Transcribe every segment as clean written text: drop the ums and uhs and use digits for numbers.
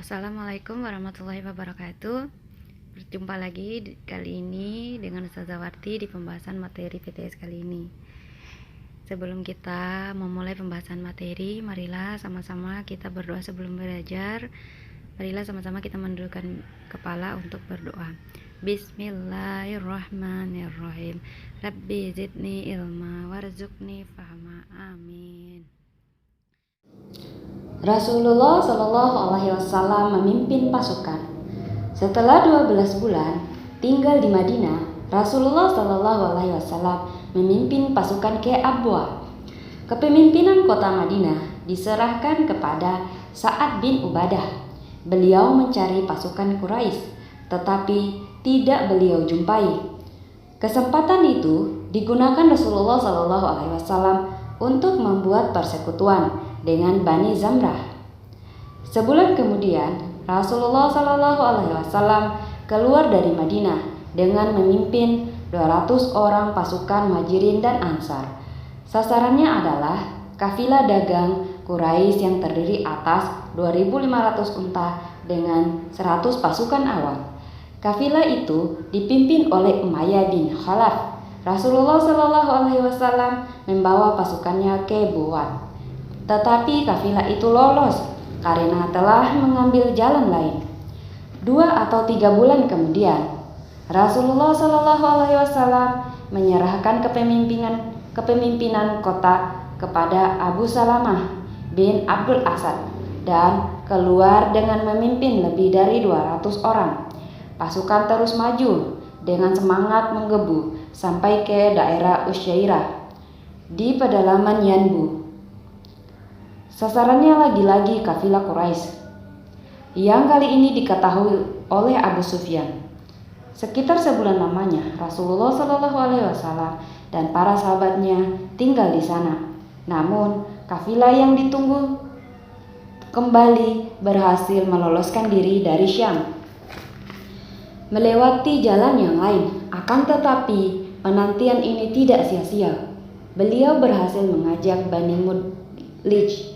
Assalamualaikum warahmatullahi wabarakatuh. Berjumpa lagi kali ini dengan Ustazah Warti di pembahasan materi PTS kali ini. Sebelum kita memulai pembahasan materi, marilah sama-sama kita berdoa sebelum belajar. Marilah sama-sama kita mendudukkan kepala untuk berdoa. Bismillahirrahmanirrahim. Rabbi zidni ilma warzuqni fahma. Amin. Rasulullah Shallallahu Alaihi Wasallam memimpin pasukan. Setelah 12 bulan tinggal di Madinah, Rasulullah Shallallahu Alaihi Wasallam memimpin pasukan ke Abwa. Kepemimpinan kota Madinah diserahkan kepada Sa'ad bin Ubadah. Beliau mencari pasukan Quraisy, tetapi tidak beliau jumpai. Kesempatan itu digunakan Rasulullah Shallallahu Alaihi Wasallam untuk membuat persekutuan dengan Bani Zamrah. Sebulan kemudian, Rasulullah Shallallahu Alaihi Wasallam keluar dari Madinah dengan memimpin 200 orang pasukan Muhajirin dan Ansar. Sasarannya adalah kafilah dagang Quraisy yang terdiri atas 2.500 unta dengan 100 pasukan awal. Kafilah itu dipimpin oleh Umayyah bin Khalaf. Rasulullah Shallallahu Alaihi Wasallam membawa pasukannya ke Buwan. Tetapi kafilah itu lolos karena telah mengambil jalan lain. 2 atau 3 bulan kemudian, Rasulullah Shallallahu Alaihi Wasallam menyerahkan kepemimpinan kota kepada Abu Salamah bin Abdul Asad dan keluar dengan memimpin lebih dari 200 orang. Pasukan terus maju dengan semangat menggebu sampai ke daerah Usyairah di pedalaman Yanbu. Sasarannya lagi-lagi kafilah Quraisy, yang kali ini diketahui oleh Abu Sufyan. Sekitar sebulan lamanya, Rasulullah Shallallahu Alaihi Wasallam dan para sahabatnya tinggal di sana. Namun, kafilah yang ditunggu kembali berhasil meloloskan diri dari Syam, melewati jalan yang lain. Akan tetapi, penantian ini tidak sia-sia. Beliau berhasil mengajak Bani Mudlij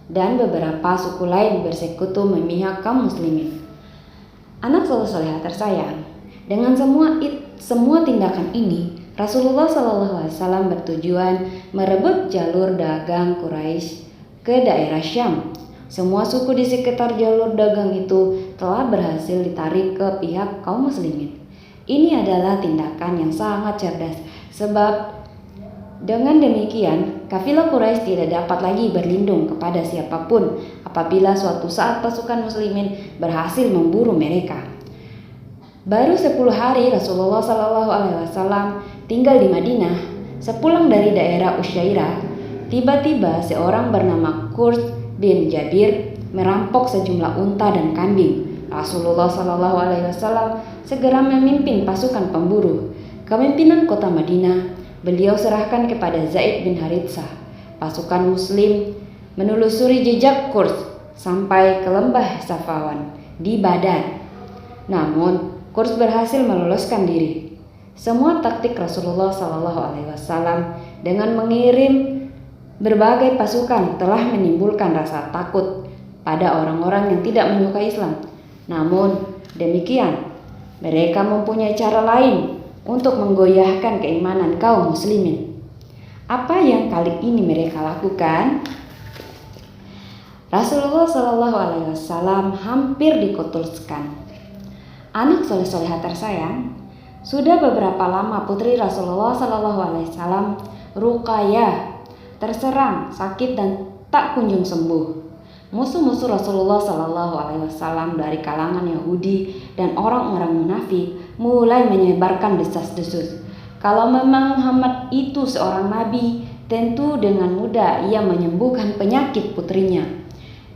dan beberapa suku lain bersekutu memihak kaum muslimin. Anak soleh-solehah tersayang, dengan semua tindakan ini, Rasulullah Shallallahu Alaihi Wasallam bertujuan merebut jalur dagang Quraisy ke daerah Syam. Semua suku di sekitar jalur dagang itu telah berhasil ditarik ke pihak kaum muslimin. Ini adalah tindakan yang sangat cerdas, sebab dengan demikian, kafilah Quraisy tidak dapat lagi berlindung kepada siapapun apabila suatu saat pasukan muslimin berhasil memburu mereka. Baru 10 hari Rasulullah Shallallahu Alaihi Wasallam tinggal di Madinah. Sepulang dari daerah Usyairah, tiba-tiba seorang bernama Qurs bin Jabir merampok sejumlah unta dan kambing. Rasulullah Shallallahu Alaihi Wasallam segera memimpin pasukan pemburu. Kepemimpinan kota Madinah beliau serahkan kepada Zaid bin Haritsah. Pasukan muslim menelusuri jejak Qurs sampai ke lembah Safawan di Badan. Namun, Qurs berhasil meloloskan diri. Semua taktik Rasulullah Shallallahu Alaihi Wasallam dengan mengirim berbagai pasukan telah menimbulkan rasa takut pada orang-orang yang tidak menyukai Islam. Namun, demikian, mereka mempunyai cara lain untuk menggoyahkan keimanan kaum muslimin. Apa yang kali ini mereka lakukan? Rasulullah Shallallahu Alaihi Wasallam hampir dikutuskan. Anak soleh-solehah tersayang, sudah beberapa lama putri Rasulullah Shallallahu Alaihi Wasallam, Ruqayyah, terserang sakit dan tak kunjung sembuh. Musuh-musuh Rasulullah Shallallahu Alaihi Wasallam dari kalangan Yahudi dan orang-orang munafik mulai menyebarkan desas-desus. Kalau memang Muhammad itu seorang nabi, tentu dengan mudah ia menyembuhkan penyakit putrinya.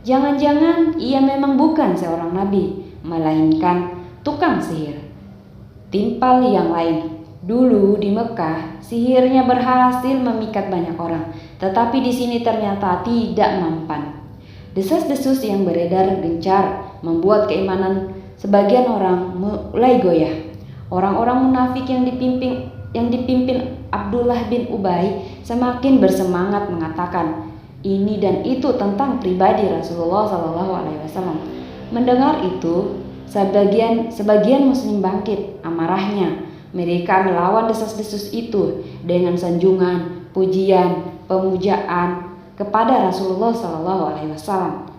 Jangan-jangan ia memang bukan seorang nabi, melainkan tukang sihir. Timpal yang lain. Dulu di Mekah, sihirnya berhasil memikat banyak orang, tetapi di sini ternyata tidak mempan. Desas-desus yang beredar gencar membuat keimanan sebagian orang mulai goyah. Orang-orang munafik yang dipimpin Abdullah bin Ubay semakin bersemangat mengatakan ini dan itu tentang pribadi Rasulullah Shallallahu Alaihi Wasallam. Mendengar itu, sebagian muslim bangkit amarahnya. Mereka melawan desas-desus itu dengan sanjungan, pujian, pemujaan kepada Rasulullah SAW.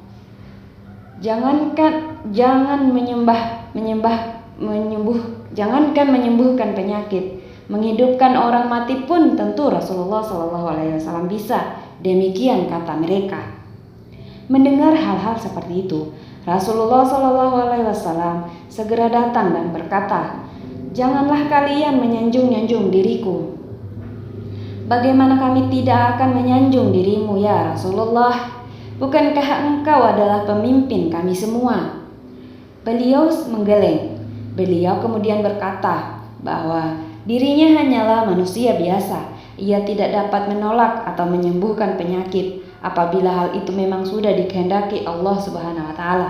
Jangankan menyembuhkan penyakit, menghidupkan orang mati pun tentu Rasulullah SAW bisa. Demikian kata mereka. Mendengar hal-hal seperti itu, Rasulullah SAW segera datang dan berkata, "Janganlah kalian menyanjung-nyanjung diriku. Bagaimana kami tidak akan menyanjung dirimu ya Rasulullah? Bukankah engkau adalah pemimpin kami semua?" Beliau menggeleng. Beliau kemudian berkata bahwa dirinya hanyalah manusia biasa. Ia tidak dapat menolak atau menyembuhkan penyakit apabila hal itu memang sudah dikehendaki Allah Subhanahu wa taala.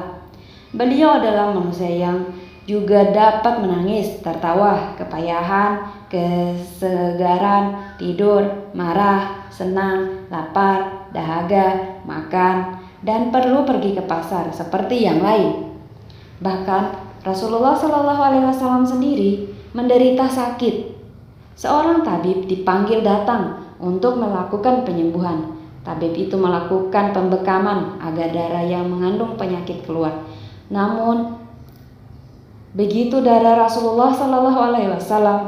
Beliau adalah manusia yang juga dapat menangis, tertawa, kepayahan, kesegaran, tidur, marah, senang, lapar, dahaga, makan, dan perlu pergi ke pasar seperti yang lain. Bahkan Rasulullah SAW sendiri menderita sakit. Seorang tabib dipanggil datang untuk melakukan penyembuhan. Tabib itu melakukan pembekaman agar darah yang mengandung penyakit keluar. Namun begitu darah Rasulullah SAW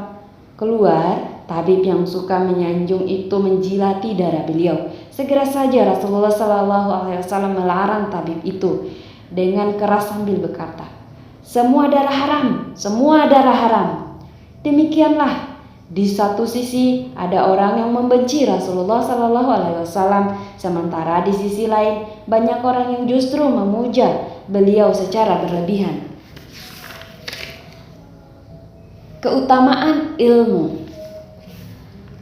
keluar, tabib yang suka menyanjung itu menjilati darah beliau. Segera saja Rasulullah SAW melarang tabib itu dengan keras sambil berkata, "Semua darah haram, semua darah haram." Demikianlah, di satu sisi ada orang yang membenci Rasulullah SAW, sementara di sisi lain banyak orang yang justru memuja beliau secara berlebihan. Keutamaan ilmu.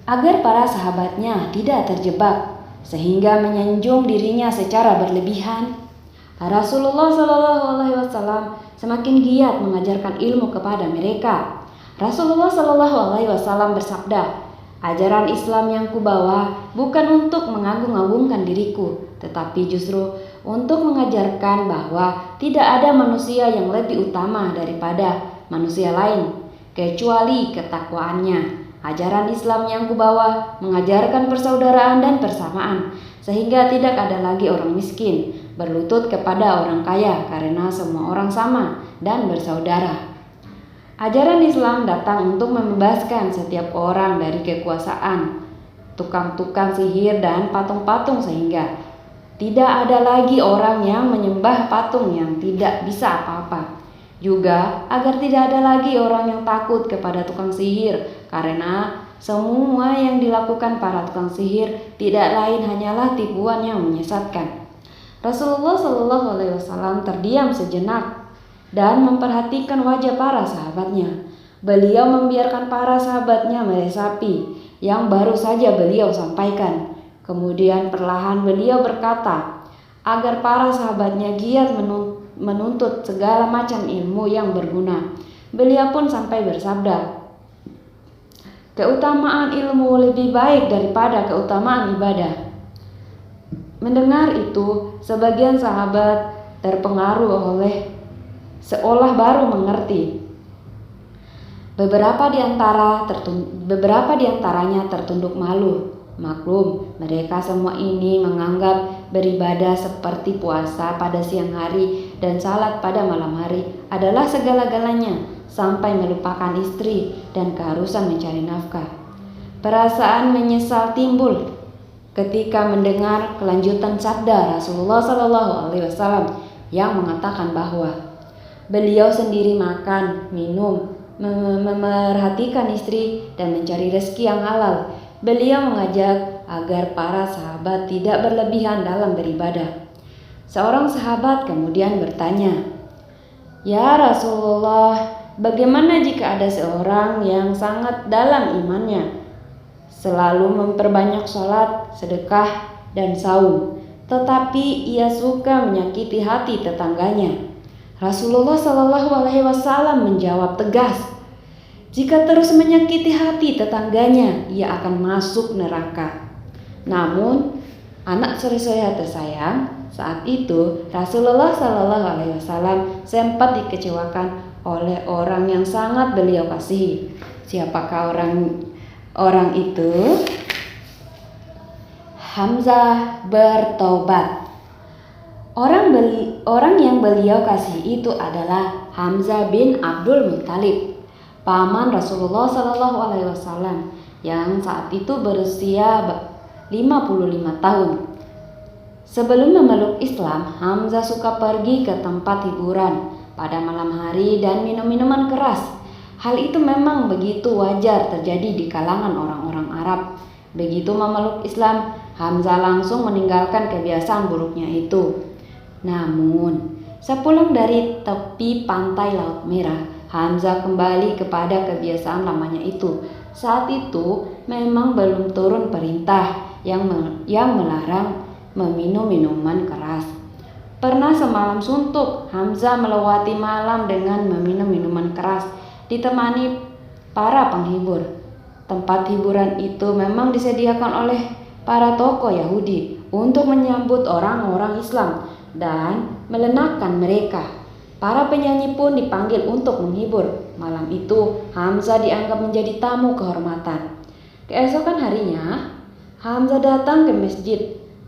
Agar para sahabatnya tidak terjebak sehingga menyanjung dirinya secara berlebihan, Rasulullah SAW semakin giat mengajarkan ilmu kepada mereka. Rasulullah SAW bersabda, "Ajaran Islam yang kubawa bukan untuk mengagung-agungkan diriku, tetapi justru untuk mengajarkan bahwa tidak ada manusia yang lebih utama daripada manusia lain, kecuali ketakwaannya. Ajaran Islam yang kubawa mengajarkan persaudaraan dan persamaan, sehingga tidak ada lagi orang miskin berlutut kepada orang kaya karena semua orang sama dan bersaudara. Ajaran Islam datang untuk membebaskan setiap orang dari kekuasaan tukang-tukang sihir dan patung-patung, sehingga tidak ada lagi orang yang menyembah patung yang tidak bisa apa-apa. Juga agar tidak ada lagi orang yang takut kepada tukang sihir, karena semua yang dilakukan para tukang sihir tidak lain hanyalah tipuan yang menyesatkan." Rasulullah SAW terdiam sejenak dan memperhatikan wajah para sahabatnya. Beliau membiarkan para sahabatnya meresapi yang baru saja beliau sampaikan. Kemudian perlahan beliau berkata agar para sahabatnya giat menuntut segala macam ilmu yang berguna. Beliau pun sampai bersabda, "Keutamaan ilmu lebih baik daripada keutamaan ibadah." Mendengar itu, sebagian sahabat terpengaruh oleh seolah baru mengerti. Beberapa di antaranya tertunduk malu. Maklum, mereka semua ini menganggap beribadah seperti puasa pada siang hari dan salat pada malam hari adalah segala-galanya, sampai melupakan istri dan keharusan mencari nafkah. Perasaan menyesal timbul ketika mendengar kelanjutan sabda Rasulullah SAW yang mengatakan bahwa beliau sendiri makan, minum, memerhatikan istri, dan mencari rezeki yang halal. Beliau mengajak agar para sahabat tidak berlebihan dalam beribadah. Seorang sahabat kemudian bertanya, "Ya Rasulullah, bagaimana jika ada seorang yang sangat dalam imannya, selalu memperbanyak sholat, sedekah, dan saum, tetapi ia suka menyakiti hati tetangganya?" Rasulullah SAW menjawab tegas, "Jika terus menyakiti hati tetangganya, ia akan masuk neraka. Namun, anak saya tersayang, Saat itu Rasulullah Shallallahu Alaihi Wasallam sempat dikecewakan oleh orang yang sangat beliau kasihi. Siapakah orang itu? Hamzah bertobat. Orang yang beliau kasihi itu adalah Hamzah bin Abdul Muttalib, paman Rasulullah Shallallahu Alaihi Wasallam yang saat itu berusia 55 tahun. Sebelum memeluk Islam, Hamzah suka pergi ke tempat hiburan pada malam hari dan minum minuman keras. Hal itu memang begitu wajar terjadi di kalangan orang-orang Arab. Begitu memeluk Islam, Hamzah langsung meninggalkan kebiasaan buruknya itu. Namun, sepulang dari tepi pantai Laut Merah, Hamzah kembali kepada kebiasaan lamanya itu. Saat itu memang belum turun perintah yang melarang meminum minuman keras. Pernah semalam suntuk, Hamzah melewati malam dengan meminum minuman keras, ditemani para penghibur. Tempat hiburan itu memang disediakan oleh para tokoh Yahudi untuk menyambut orang-orang Islam dan melenakkan mereka. Para penyanyi pun dipanggil untuk menghibur. Malam itu, Hamzah dianggap menjadi tamu kehormatan. Keesokan harinya, Hamzah datang ke masjid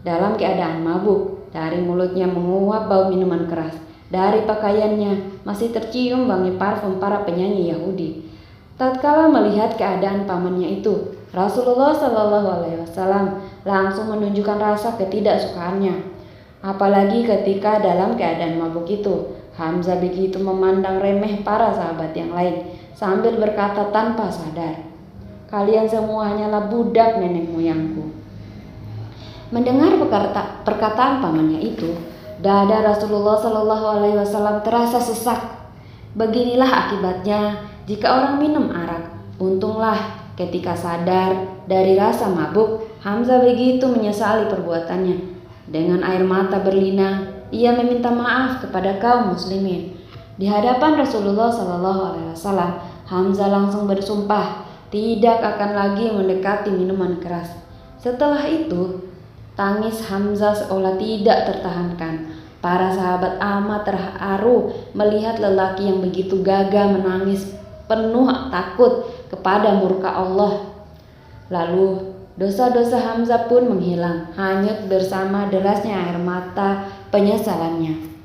dalam keadaan mabuk. Dari mulutnya menguap bau minuman keras. Dari pakaiannya masih tercium wangi parfum para penyanyi Yahudi. Tatkala melihat keadaan pamannya itu, Rasulullah Shallallahu Alaihi Wasallam langsung menunjukkan rasa ketidaksukaannya. Apalagi ketika dalam keadaan mabuk itu, Hamzah begitu memandang remeh para sahabat yang lain sambil berkata tanpa sadar, "Kalian semua hanyalah budak nenek moyangku." Mendengar perkataan pamannya itu, dada Rasulullah Shallallahu Alaihi Wasallam terasa sesak. Beginilah akibatnya jika orang minum arak. Untunglah ketika sadar dari rasa mabuk, Hamzah begitu menyesali perbuatannya. Dengan air mata berlinang, ia meminta maaf kepada kaum muslimin. Di hadapan Rasulullah Shallallahu Alaihi Wasallam, Hamzah langsung bersumpah tidak akan lagi mendekati minuman keras. Setelah itu, tangis Hamzah seolah tidak tertahankan. Para sahabat amat terharu melihat lelaki yang begitu gagah menangis penuh takut kepada murka Allah. Lalu dosa-dosa Hamzah pun menghilang, hanyut bersama derasnya air mata penyesalannya.